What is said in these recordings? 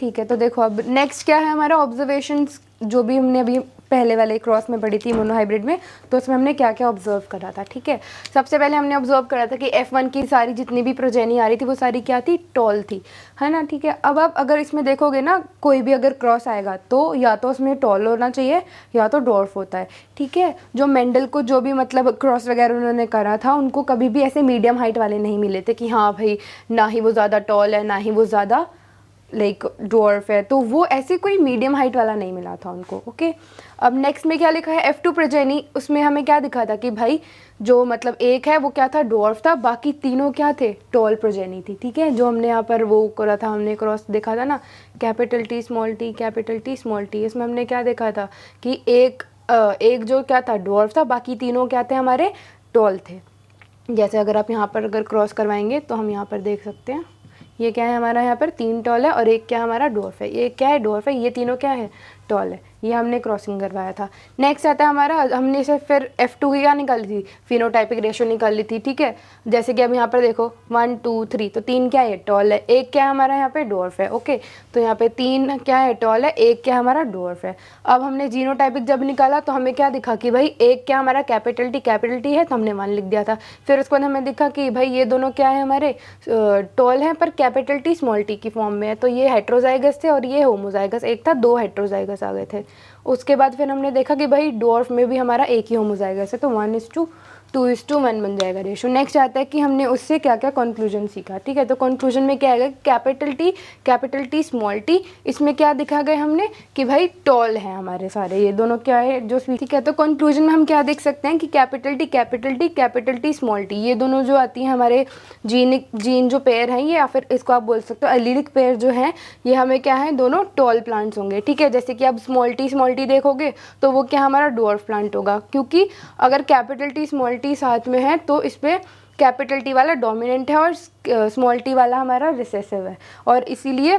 ठीक है, तो देखो अब नेक्स्ट क्या है हमारा ऑब्जर्वेशंस, जो भी हमने अभी पहले वाले क्रॉस में पढ़ी थी मोनोहाइब्रिड में, तो उसमें हमने क्या क्या ऑब्जर्व करा था। ठीक है, सबसे पहले हमने ऑब्जर्व करा था कि F1 की सारी जितनी भी प्रोजेनी आ रही थी वो सारी क्या थी, टॉल थी, है ना। ठीक है, अब आप अगर इसमें देखोगे ना, कोई भी अगर क्रॉस आएगा तो या तो उसमें टॉल होना चाहिए या तो डॉर्फ होता है। ठीक है, जो मेंडल को जो भी मतलब क्रॉस वगैरह उन्होंने करा था, उनको कभी भी ऐसे मीडियम हाइट वाले नहीं मिले थे कि हाँ भाई ना ही वो ज़्यादा टॉल है ना ही वो ज़्यादा लाइक डॉर्फ है, तो वो ऐसे कोई मीडियम हाइट वाला नहीं मिला था उनको। ओके, अब नेक्स्ट में क्या लिखा है, F2 प्रोजेनी, उसमें हमें क्या दिखा था कि भाई जो मतलब एक है वो क्या था, डॉर्फ था, बाकी तीनों क्या थे, टॉल प्रोजेनी थी। ठीक है, जो हमने यहाँ पर वो करा था, हमने क्रॉस देखा था ना, capital T small t capital T small t, इसमें हमने क्या देखा था कि एक जो क्या था डॉर्फ था, बाकी तीनों क्या थे हमारे टॉल थे। जैसे अगर आप यहाँ पर अगर क्रॉस करवाएंगे तो हम यहाँ पर देख सकते हैं, ये क्या है हमारा, यहाँ पर 3 टॉल है और एक क्या हमारा डॉर्फ है, ये क्या है डॉर्फ है, ये तीनों क्या है टॉल है, ये हमने क्रॉसिंग करवाया था। नेक्स्ट आता है हमारा, हमने इसे फिर F2 की क्या निकाली थी, फिनोटाइपिक रेशियो निकाल ली थी। ठीक है, जैसे कि अब यहाँ पर देखो 1 2 3, तो 3 क्या है टॉल है, एक क्या है हमारा यहाँ पे डॉर्फ है। ओके, तो यहाँ पे 3 क्या है टॉल है, एक क्या हमारा डॉर्फ है। अब हमने जीनोटाइपिक जब निकाला तो हमें क्या दिखा कि भाई एक क्या हमारा कैपिटल टी है, तो हमने 1 लिख दिया था। फिर उसके बाद हमें दिखा कि भाई ये दोनों क्या है हमारे टॉल हैं पर कैपिटल T स्मॉल t की फॉर्म में है, तो ये हेट्रोजाइगस थे और ये होमोजाइगस, एक था 2 हेट्रोजाइगस आ गए थे। उसके बाद फिर हमने देखा कि भाई डॉर्फ में भी हमारा एक ही होमोजाइगस है, तो 1:2:1 बन जाएगा रेशो। नेक्स्ट आता है कि हमने उससे क्या क्या कंक्लूजन सीखा। ठीक है, तो कंक्लूजन में क्या आएगा, कैपिटल टी स्मॉल t, इसमें क्या दिखा गए हमने कि भाई टॉल है हमारे सारे, ये दोनों क्या है जो। ठीक है, तो कंक्लूजन में हम क्या देख सकते हैं कि कैपिटल टी स्मॉल t, ये दोनों जो आती हैं हमारे जीन जो पेयर हैं ये, या फिर इसको आप बोल सकते हो एलिलिक पेयर जो हैं, ये हमें क्या है दोनों टॉल प्लांट्स होंगे। ठीक है, जैसे कि आप स्मॉल टी देखोगे तो वो क्या हमारा डॉर्फ प्लांट होगा, क्योंकि अगर कैपिटल टी स्मॉल टी साथ में है तो इस पर कैपिटल टी वाला डोमिनेंट है और स्मॉल टी वाला हमारा रिसेसिव है, और इसीलिए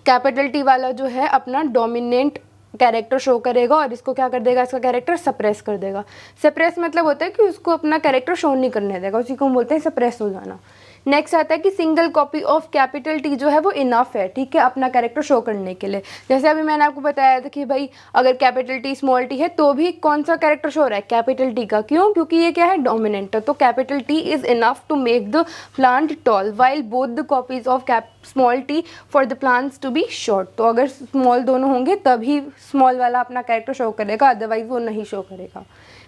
कैपिटल टी वाला जो है अपना डोमिनेंट कैरेक्टर शो करेगा और इसको क्या कर देगा, इसका कैरेक्टर सप्रेस कर देगा। सप्रेस मतलब होता है कि उसको अपना कैरेक्टर शो नहीं करने देगा, उसी को हम बोलते हैं सप्रेस हो जाना। नेक्स्ट आता है कि single copy of capital T जो है वो इनफ है, ठीक है, अपना कैरेक्टर शो करने के लिए। जैसे अभी मैंने आपको बताया था कि भाई अगर कैपिटल टी स्मॉल टी है तो भी कौन सा कैरेक्टर शो हो रहा है, कैपिटल टी का। क्यों? क्योंकि ये क्या है, डोमिनेंट है, तो capital T is enough to make the plant tall while both the copies of small T for the plants to be short. तो अगर स्मॉल दोनों होंगे तभी स्मॉल वाला अपना कैरेक्टर शो करेगा, अदरवाइज वो नहीं शो करेगा।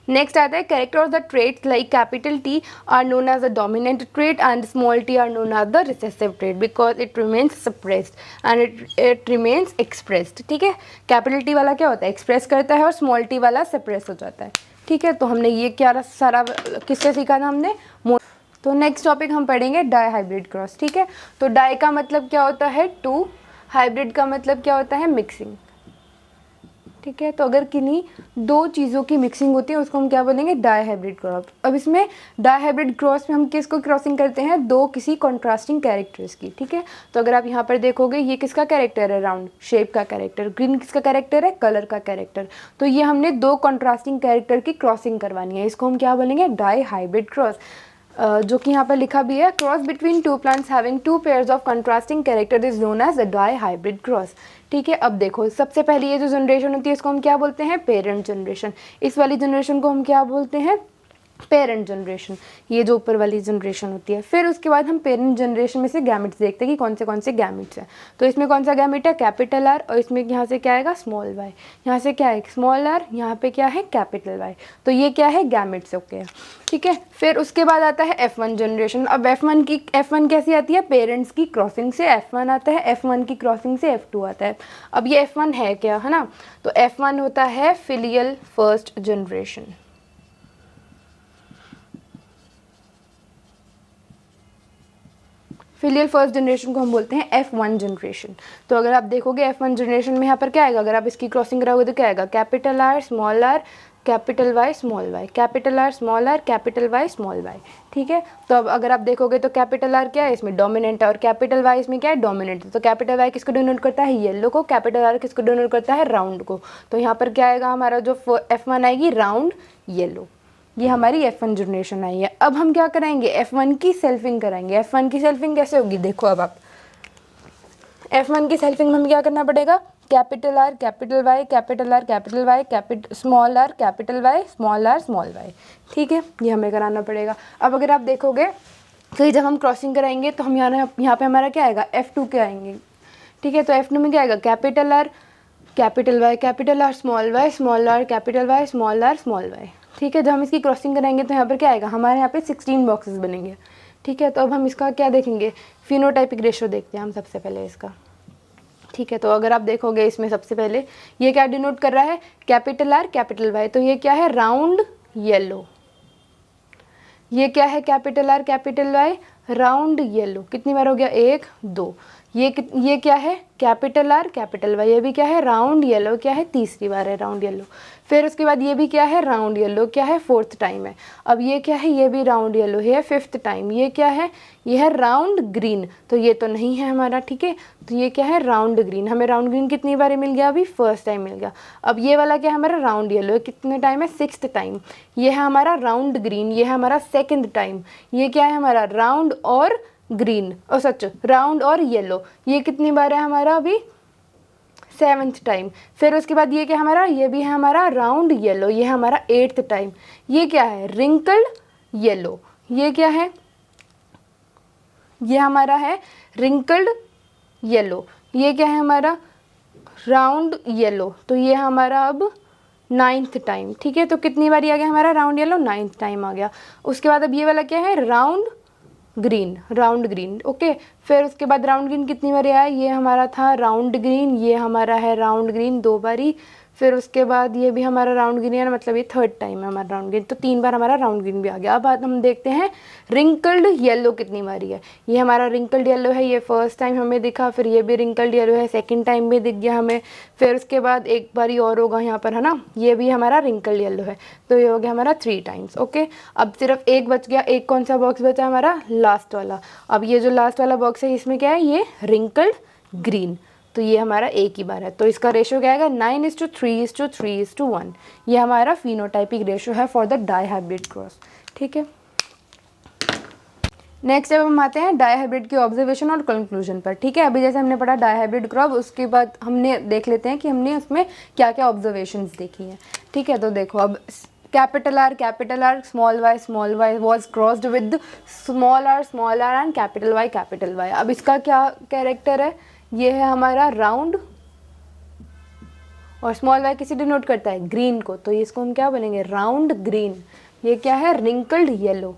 नेक्स्ट आता है character of the traits like capital T are known as the dominant trait and small T are known as the recessive trait because it remains suppressed and it remains expressed. ठीक है, capital T वाला क्या होता है, express करता है, और small T वाला सप्रेस हो जाता है। ठीक है, तो हमने ये क्या सारा किससे सीखा था हमने। तो नेक्स्ट टॉपिक हम पढ़ेंगे डाई हाइब्रिड क्रॉस। ठीक है, तो डाई का मतलब क्या होता है टू, हाइब्रिड का मतलब क्या होता है मिक्सिंग। ठीक है, तो अगर किन्हीं दो चीज़ों की मिक्सिंग होती है उसको हम क्या बोलेंगे, डाई हाइब्रिड क्रॉस। अब इसमें डाई हाइब्रिड क्रॉस में हम किसको क्रॉसिंग करते हैं, दो किसी कॉन्ट्रास्टिंग कैरेक्टर्स की। ठीक है, तो अगर आप यहाँ पर देखोगे ये किसका कैरेक्टर है, राउंड शेप का कैरेक्टर, ग्रीन किसका कैरेक्टर है, कलर का कैरेक्टर। तो ये हमने दो कॉन्ट्रास्टिंग कैरेक्टर की क्रॉसिंग करवानी है, इसको हम क्या बोलेंगे, डाई हाइब्रिड क्रॉस। जो कि यहाँ पर लिखा भी है, cross between two plants having two pairs of contrasting character is known as the dihybrid cross. ठीक है, अब देखो सबसे पहले ये जो जनरेशन होती है इसको हम क्या बोलते हैं, पेरेंट जनरेशन। इस वाली जनरेशन को हम क्या बोलते हैं, पेरेंट जनरेशन, ये जो ऊपर वाली जनरेशन होती है। फिर उसके बाद हम पेरेंट जनरेशन में से गैमेट्स देखते हैं कि कौन से गैमेट्स हैं। तो इसमें कौन सा गैमेट है, कैपिटल आर, और इसमें यहाँ से क्या आएगा, स्मॉल वाई, यहाँ से क्या है स्मॉल आर, यहाँ पे क्या है कैपिटल वाई। तो ये क्या है, गैमेट्स। ओके, ठीक है। फिर उसके बाद आता है F1 जनरेशन। अब F1 कैसी आती है, पेरेंट्स की क्रॉसिंग से F1 आता है, F1 की क्रॉसिंग से F2 आता है। अब ये F1 है क्या, है ना, तो F1 होता है filial first generation. Filial first generation को हम बोलते हैं F1 जनरेशन। तो अगर आप देखोगे F1 जनरेशन में यहाँ पर क्या आएगा, अगर आप इसकी क्रॉसिंग कराओगे तो क्या आएगा, capital R small R capital Y small Y, capital R small R capital Y small Y. ठीक है, तो अब अगर आप देखोगे तो कैपिटल आर क्या है, इसमें डोमिनेंट है, और कैपिटल वाई इसमें क्या है, डोमिनेंट है। तो कैपिटल वाई किसको डिनोट करता है, येलो को, कैपिटल आर किसको डिनोट करता है, राउंड को। तो यहाँ पर क्या आएगा हमारा जो F1 आएगी, राउंड येलो। ये हमारी F1 जनरेशन आई है। अब हम क्या कराएंगे, F1 की सेल्फिंग कराएंगे। F1 की सेल्फिंग कैसे होगी, देखो अब आप F1 की सेल्फिंग में हमें क्या करना पड़ेगा, capital R capital Y capital R capital Y small R capital Y small R small Y, ठीक है, ये हमें कराना पड़ेगा। अब अगर आप देखोगे कि जब हम क्रॉसिंग कराएंगे तो हम यहाँ पे हमारा क्या आएगा, F2 के आएंगे, ठीक है। तो F2 में क्या आएगा, capital R capital R small R capital Y small Y, ठीक है। जब हम इसकी क्रॉसिंग कराएंगे तो यहाँ पर क्या आएगा, हमारे यहाँ पे 16 बॉक्सेस बनेंगे, ठीक है। तो अब हम इसका क्या देखेंगे, फिनोटाइपिक रेशियो देखते हैं हम सबसे पहले इसका, ठीक है। तो अगर आप देखोगे इसमें सबसे पहले ये क्या डिनोट कर रहा है, कैपिटल आर कैपिटल वाई, तो ये क्या है, राउंड येलो। ये क्या है, capital R capital Y round yellow, कितनी बार हो गया, 1 2। ये क्या है, कैपिटल आर कैपिटल वाई, ये भी क्या है, राउंड येलो, क्या है, तीसरी बार है राउंड येलो। फिर उसके बाद ये भी क्या है, राउंड येलो, क्या है, 4th टाइम है। अब ये क्या है, ये भी राउंड येलो है 5th टाइम। ये क्या है, ये है राउंड ग्रीन, तो ये तो नहीं है हमारा, ठीक है। तो ये क्या है, राउंड ग्रीन। हमें राउंड ग्रीन कितनी बार मिल गया, अभी 1st टाइम मिल गया। अब ये वाला क्या है, हमारा राउंड येलो, कितने टाइम है, 6th टाइम। ये है हमारा राउंड ग्रीन, ये है हमारा 2nd टाइम। ये क्या है हमारा, राउंड और ग्रीन, और सच राउंड और येलो, ये कितनी बार है हमारा, अभी 7th टाइम। फिर उसके बाद ये क्या हमारा, ये भी है हमारा राउंड येलो, ये है हमारा 8th टाइम। ये क्या है, रिंकल्ड येलो, ये क्या है, ये हमारा है रिंकल्ड येलो। ये क्या है हमारा, राउंड येलो, तो ये हमारा अब 9th टाइम, ठीक है। तो कितनी बार आ गया हमारा राउंड येलो, 9th टाइम आ गया। उसके बाद अब ये वाला क्या है, राउंड ग्रीन, ओके। फिर उसके बाद राउंड ग्रीन कितनी बार आया, ये हमारा था राउंड ग्रीन, ये हमारा है राउंड ग्रीन 2 बारी। फिर उसके बाद ये भी हमारा राउंड ग्रीन है, मतलब ये 3rd टाइम है हमारा राउंड ग्रीन, तो 3 बार हमारा राउंड ग्रीन भी आ गया। अब बात हम देखते हैं रिंकल्ड येलो कितनी बारी है। ये हमारा रिंकल्ड येलो है, ये 1st टाइम हमें दिखा, फिर ये भी रिंकल्ड येलो है, 2nd टाइम भी दिख गया हमें। फिर उसके बाद एक बारी और होगा यहाँ पर, है ना, ये भी हमारा रिंकल्ड येलो है, तो ये हो गया हमारा 3 टाइम्स, ओके। अब सिर्फ एक बच गया, एक कौन सा बॉक्स बचा हमारा, लास्ट वाला। अब ये जो लास्ट वाला बॉक्स है इसमें क्या है, ये रिंकल्ड ग्रीन, तो ये हमारा एक ही बार है, तो इसका रेशियो क्या आएगा, 9:3:3:1। ये हमारा फिनोटाइपिक रेशियो है फॉर द डाइहाइब्रिड क्रॉस, ठीक है। नेक्स्ट अब हम आते हैं डाइहाइब्रिड की ऑब्जर्वेशन और कंक्लूजन पर, ठीक है। अभी जैसे हमने पढ़ा डाइहाइब्रिड क्रॉप, उसके बाद हमने देख लेते हैं कि हमने उसमें क्या क्या ऑब्जर्वेशंस देखी हैं, ठीक है। तो देखो, अब capital R small Y was crossed with small R and capital Y. अब इसका क्या कैरेक्टर है, ये है हमारा राउंड, और स्मॉल वाई किसे डिनोट करता है, ग्रीन को, तो इसको हम क्या बनेंगे, राउंड ग्रीन। ये क्या है, रिंकल्ड येलो,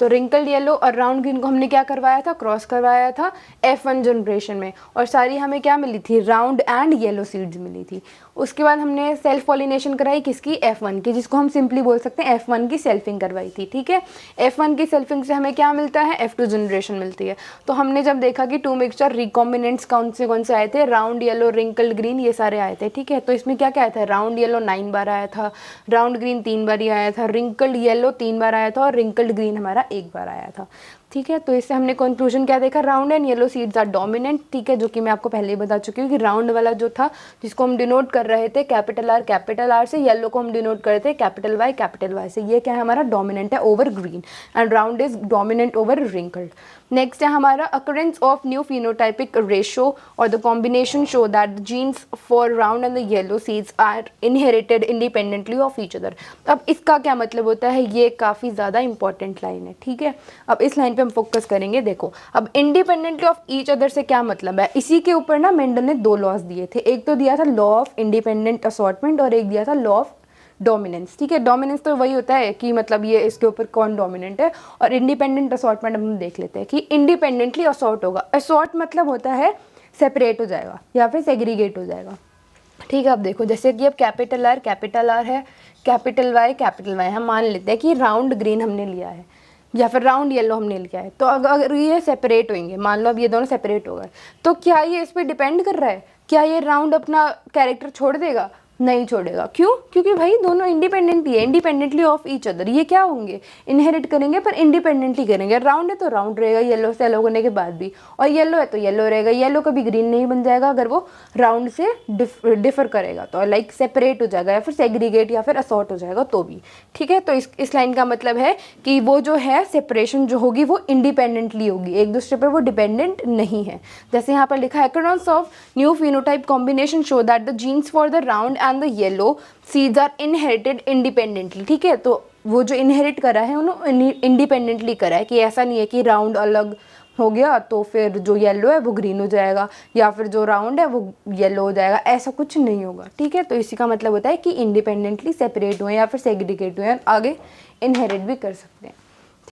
तो रिंकल्ड येलो और राउंड ग्रीन को हमने क्या करवाया था, क्रॉस करवाया था F1 जनरेशन में, और सारी हमें क्या मिली थी, राउंड एंड येलो सीड्स मिली थी। उसके बाद हमने सेल्फ पॉलिनेशन कराई किसकी, F1 की, जिसको हम सिंपली बोल सकते हैं F1 की सेल्फिंग करवाई थी, ठीक है। F1 की सेल्फिंग से हमें क्या मिलता है, F2 जनरेशन मिलती है। तो हमने जब देखा कि 2 मिक्सचर रिकॉम्बिनेंट्स कौन से आए थे, राउंड येलो, रिंकल्ड ग्रीन, ये सारे आए थे, ठीक है। तो इसमें क्या क्या आया था, राउंड येलो 9 बार आया था, राउंड ग्रीन 3 बार ही आया था, रिंकल्ड येलो 3 बार आया था, और रिंकल्ड ग्रीन हमारा 1 बार आया था, ठीक है। तो इससे हमने कंक्लूजन क्या देखा, round and yellow seeds are dominant, ठीक है, जो कि मैं आपको पहले ही बता चुकी हूँ कि राउंड वाला जो था, जिसको हम डिनोट कर रहे थे कैपिटल आर से, येलो को हम डिनोट करते हैं कैपिटल वाई से। ये क्या है हमारा, डोमिनेंट है over green, and round is dominant over wrinkled. Next है हमारा occurrence of new phenotypic ratio और the combination show that the genes for round and the yellow seeds are inherited independently of each other. अब इसका क्या मतलब होता है, ये काफ़ी ज़्यादा इंपॉर्टेंट लाइन है, ठीक है। अब इस लाइन पे हम फोकस करेंगे। देखो, अब इंडिपेंडेंटली ऑफ ईच अदर से क्या मतलब है, इसी के ऊपर ना मेंडल ने 2 लॉज दिए थे, एक तो दिया था लॉ ऑफ इंडिपेंडेंट असॉर्टमेंट और एक दिया था लॉ ऑफ डोमिनेंस, ठीक है। डोमिनेंस तो वही होता है कि मतलब ये इसके ऊपर कौन डोमिनेंट है, और इंडिपेंडेंट असॉर्टमेंट हम देख लेते हैं कि इंडिपेंडेंटली असॉर्ट होगा। असॉर्ट मतलब होता है सेपरेट हो जाएगा या फिर सेग्रीगेट हो जाएगा, ठीक है। अब देखो, जैसे कि अब कैपिटल आर है, कैपिटल वाई हम मान लेते हैं कि राउंड ग्रीन हमने लिया है या फिर राउंड येलो हमने लिया है, तो अगर ये सेपरेट होंगे, मान लो अब ये दोनों सेपरेट हो गए, तो क्या ये इस पर डिपेंड कर रहा है, क्या ये राउंड अपना कैरेक्टर छोड़ देगा, नहीं छोड़ेगा। क्यों? क्योंकि भाई दोनों इंडिपेंडेंट ही है, इंडिपेंडेंटली ऑफ ईच अदर। ये क्या होंगे, इनहेरिट करेंगे पर इंडिपेंडेंटली करेंगे। राउंड है तो राउंड रहेगा येलो से अलग होने के बाद भी, और येलो है तो येलो रहेगा। येलो कभी ग्रीन नहीं बन जाएगा अगर वो राउंड से डिफर करेगा तो, लाइक सेपरेट हो जाएगा या फिर सेग्रीगेट या फिर असॉर्ट हो जाएगा तो भी। ठीक है, तो इस लाइन का मतलब है कि वो जो है सेपरेशन जो होगी वो इंडिपेंडेंटली होगी, एक दूसरे पर वो डिपेंडेंट नहीं है। जैसे यहाँ पर लिखा है acronyms of new phenotype combination show that the genes for the round and the yellow seeds are inherited independently. ठीक है, तो वो जो इनहेरिट करा है उन्होंने इंडिपेंडेंटली करा है, कि ऐसा नहीं है कि राउंड अलग हो गया तो फिर जो येलो है वो ग्रीन हो जाएगा या फिर जो राउंड है वो येलो हो जाएगा, ऐसा कुछ नहीं होगा। ठीक है, तो इसी का मतलब होता है कि इंडिपेंडेंटली सेपरेट हुए या फिर सेग्रीगेट हुए, आगे इनहेरिट भी कर सकते हैं।